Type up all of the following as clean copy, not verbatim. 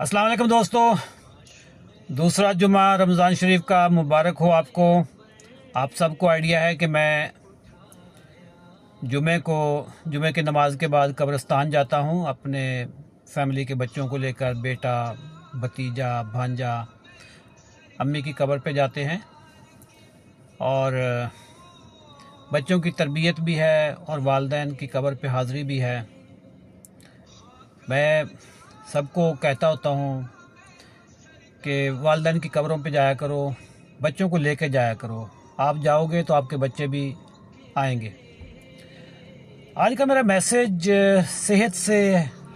अस्सलाम वालेकुम दोस्तों, दूसरा जुमा रमज़ान शरीफ का मुबारक हो आपको। आप सबको आइडिया है कि मैं जुमे की नमाज के बाद कब्रिस्तान जाता हूँ अपने फैमिली के बच्चों को लेकर। बेटा, भतीजा, भांजा अम्मी की कब्र पे जाते हैं और बच्चों की तरबियत भी है और वालिदैन की कब्र पे हाज़िरी भी है। मैं सबको कहता होता हूँ कि वालिदैन की कब्रों पे जाया करो, बच्चों को लेके जाया करो। आप जाओगे तो आपके बच्चे भी आएंगे। आज का मेरा मैसेज सेहत से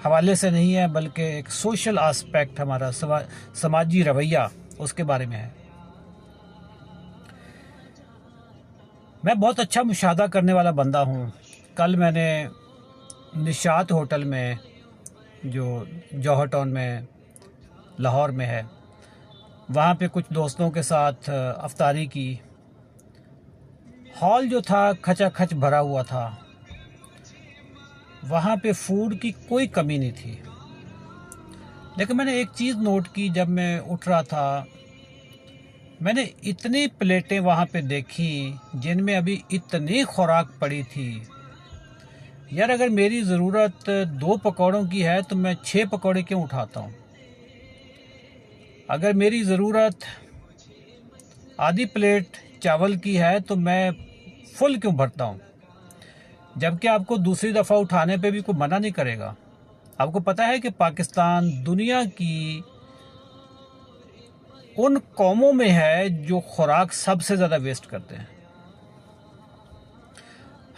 हवाले से नहीं है, बल्कि एक सोशल आस्पेक्ट, हमारा समाजी रवैया, उसके बारे में है। मैं बहुत अच्छा मुशाहदा करने वाला बंदा हूँ। कल मैंने निशात होटल में, जो जौहर टाउन में लाहौर में है, वहाँ पे कुछ दोस्तों के साथ अफ्तारी की। हॉल जो था खचाखच भरा हुआ था, वहाँ पे फूड की कोई कमी नहीं थी। लेकिन मैंने एक चीज़ नोट की, जब मैं उठ रहा था मैंने इतनी प्लेटें वहाँ पे देखी जिनमें अभी इतनी खुराक पड़ी थी। यार, अगर मेरी ज़रूरत 2 पकौड़ों की है तो मैं 6 पकौड़े क्यों उठाता हूँ? अगर मेरी ज़रूरत आधी प्लेट चावल की है तो मैं फुल क्यों भरता हूँ? जबकि आपको दूसरी दफ़ा उठाने पे भी कोई मना नहीं करेगा। आपको पता है कि पाकिस्तान दुनिया की उन कौमों में है जो खुराक सबसे ज़्यादा वेस्ट करते हैं।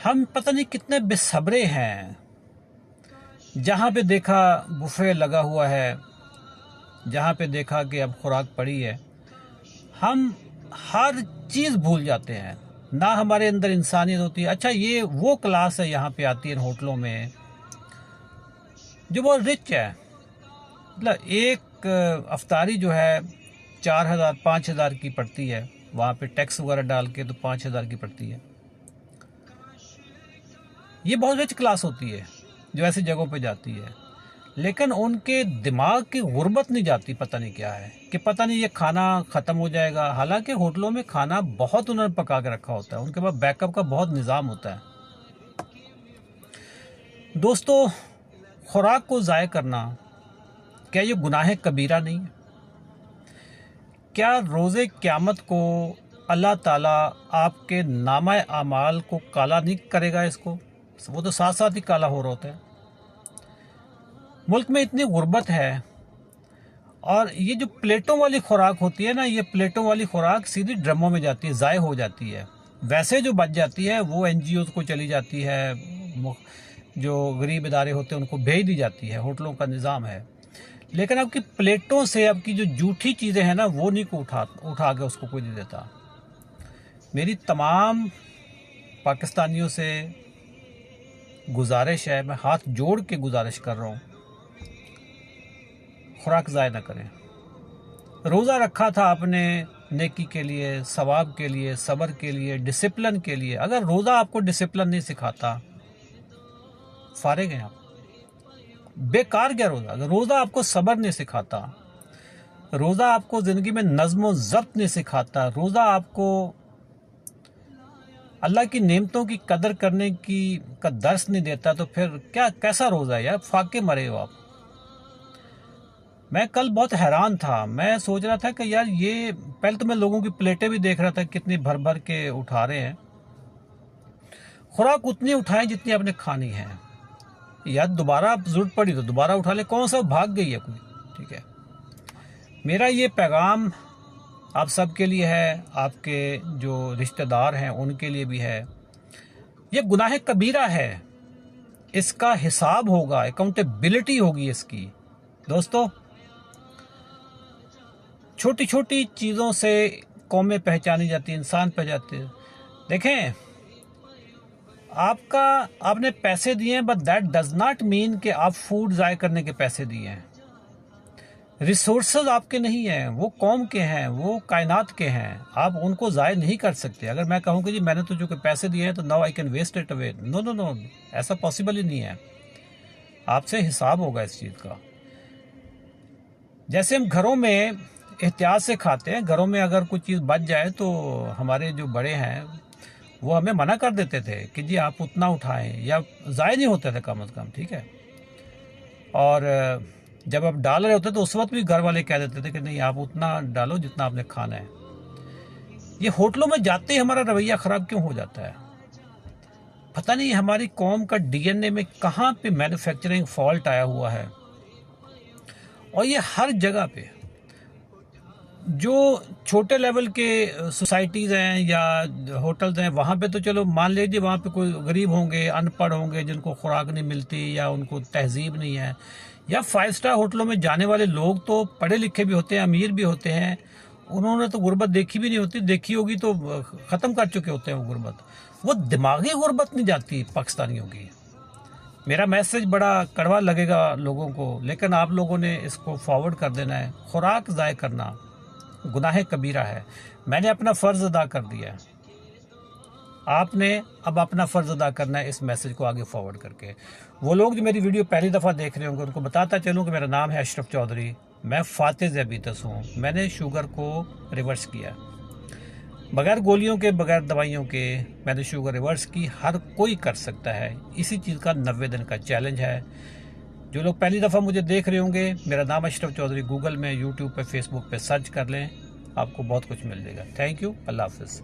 हम पता नहीं कितने बेसब्रे हैं। जहाँ पे देखा बुफे लगा हुआ है, जहाँ पे देखा कि अब खुराक पड़ी है, हम हर चीज़ भूल जाते हैं। ना हमारे अंदर इंसानियत होती है। अच्छा, ये वो क्लास है यहाँ पे आती है होटलों में जो बहुत रिच है। मतलब एक अफ्तारी जो है 4,000 5,000 की पड़ती है, वहाँ पे टैक्स वगैरह डाल के तो 5,000 की पड़ती है। ये बहुत रिच क्लास होती है जो ऐसी जगहों पे जाती है, लेकिन उनके दिमाग की गुर्बत नहीं जाती। पता नहीं क्या है कि पता नहीं ये खाना ख़त्म हो जाएगा। हालांकि होटलों में खाना बहुत उन्होंने पका के रखा होता है, उनके पास बैकअप का बहुत निज़ाम होता है। दोस्तों, खुराक को ज़ाय करना, क्या ये गुनाह कबीरा नहीं है? क्या रोज़े क़यामत को अल्लाह ताला आपके नामा आमाल को काला नहीं करेगा? इसको वो तो साथ साथ ही काला हो रहा होता है। मुल्क में इतनी गुर्बत है, और ये जो प्लेटों वाली खुराक होती है ना, ये प्लेटों वाली खुराक सीधी ड्रमों में जाती है, ज़ाय हो जाती है। वैसे जो बच जाती है वो NGOs को चली जाती है, जो गरीब इदारे होते हैं उनको भेज दी जाती है। होटलों का निज़ाम है। लेकिन आपकी प्लेटों से आपकी जो जूठी चीज़ें हैं ना, वो नहीं को उठा के उसको कोई नहीं देता। मेरी तमाम पाकिस्तानियों से गुजारिश है, मैं हाथ जोड़ के गुजारिश कर रहा हूँ, खुराक ज़ाय ना करें। रोज़ा रखा था आपने नेकी के लिए, सवाब के लिए, सब्र के लिए, डिसिप्लिन के लिए। अगर रोज़ा आपको डिसिप्लिन नहीं सिखाता, फारिग हैं आप, बेकार गया रोज़ा। अगर रोज़ा आपको सब्र नहीं सिखाता, रोज़ा आपको ज़िंदगी में नज़्म व ज़ब्त नहीं सिखाता, रोज़ा आपको अल्लाह की नेमतों की कदर करने का दर्स नहीं देता, तो फिर क्या, कैसा रोज़ा है यार? फाके मरे हो आप। मैं कल बहुत हैरान था। मैं सोच रहा था कि यार, ये पहले तो मैं लोगों की प्लेटें भी देख रहा था कितनी भर भर के उठा रहे हैं। खुराक उतनी उठाएं जितनी आपने खानी है। यार, दोबारा जरूरत पड़ी तो दोबारा उठा ले। कौन सा भाग गई है कोई? ठीक है, मेरा ये पैगाम आप सब के लिए है, आपके जो रिश्तेदार हैं उनके लिए भी है। ये गुनाह कबीरा है, इसका हिसाब होगा, अकाउंटेबिलिटी होगी इसकी। दोस्तों, छोटी छोटी चीज़ों से कौमें पहचानी जाती हैं, इंसान पहचानते हैं। देखें, आपने पैसे दिए हैं, but that does not mean कि आप फूड ज़ाय करने के पैसे दिए हैं। रिसोर्सेज आपके नहीं हैं, वो कौम के हैं, वो कायनात के हैं। आप उनको ज़ाय नहीं कर सकते। अगर मैं कहूँ कि जी मैंने तो जो पैसे दिए हैं तो now I can waste it away, no no no, ऐसा पॉसिबल ही नहीं है। आपसे हिसाब होगा इस चीज़ का। جیسے ہم گھروں میں احتیاط سے کھاتے ہیں، گھروں میں اگر کوئی چیز بچ جائے تو ہمارے جو بڑے ہیں وہ ہمیں منع کر دیتے تھے کہ جی آپ اتنا اٹھائیں، یا ضائع نہیں ہوتے تھے کم از کم، ٹھیک ہے. اور جب آپ ڈال رہے ہوتے تو اس وقت بھی گھر والے کہہ دیتے تھے کہ نہیں آپ اتنا ڈالو جتنا آپ نے کھانا ہے. یہ ہوٹلوں میں جاتے ہی ہمارا رویہ خراب کیوں ہو جاتا ہے؟ پتہ نہیں ہماری قوم کا ڈی این اے میں کہاں پہ مینوفیکچرنگ فالٹ آیا ہوا ہے. اور یہ ہر جگہ پہ جو چھوٹے لیول کے سوسائٹیز ہیں یا ہوٹلز ہیں، وہاں پہ تو چلو مان لیجیے وہاں پہ کوئی غریب ہوں گے، ان پڑھ ہوں گے، جن کو خوراک نہیں ملتی یا ان کو تہذیب نہیں ہے. یا 5 اسٹار ہوٹلوں میں جانے والے لوگ تو پڑھے لکھے بھی ہوتے ہیں، امیر بھی ہوتے ہیں، انہوں نے تو غربت دیکھی بھی نہیں ہوتی، دیکھی ہوگی تو ختم کر چکے ہوتے ہیں وہ غربت. وہ دماغی غربت نہیں جاتی پاکستانیوں کی. میرا میسج بڑا کڑوا لگے گا لوگوں کو، لیکن آپ لوگوں نے اس کو فارورڈ کر دینا ہے. خوراک ضائع کرنا گناہ کبیرہ ہے. میں نے اپنا فرض ادا کر دیا ہے، آپ نے اب اپنا فرض ادا کرنا ہے اس میسج کو آگے فارورڈ کر کے. وہ لوگ جو میری ویڈیو پہلی دفعہ دیکھ رہے ہوں گے ان کو بتاتا چلوں کہ میرا نام ہے اشرف چودھری، میں فاتح ذیابیطس ہوں. میں نے شوگر کو ریورس کیا، بغیر گولیوں کے، بغیر دوائیوں کے میں نے شوگر ریورس کی. ہر کوئی کر سکتا ہے. اسی چیز کا 90 دن کا چیلنج ہے. جو لوگ پہلی دفعہ مجھے دیکھ رہے ہوں گے، میرا نام اشرف چودھری، گوگل میں، یوٹیوب پہ، فیس بک پہ سرچ کر لیں، آپ کو بہت کچھ مل جائے گا. تھینک یو، اللہ حافظ.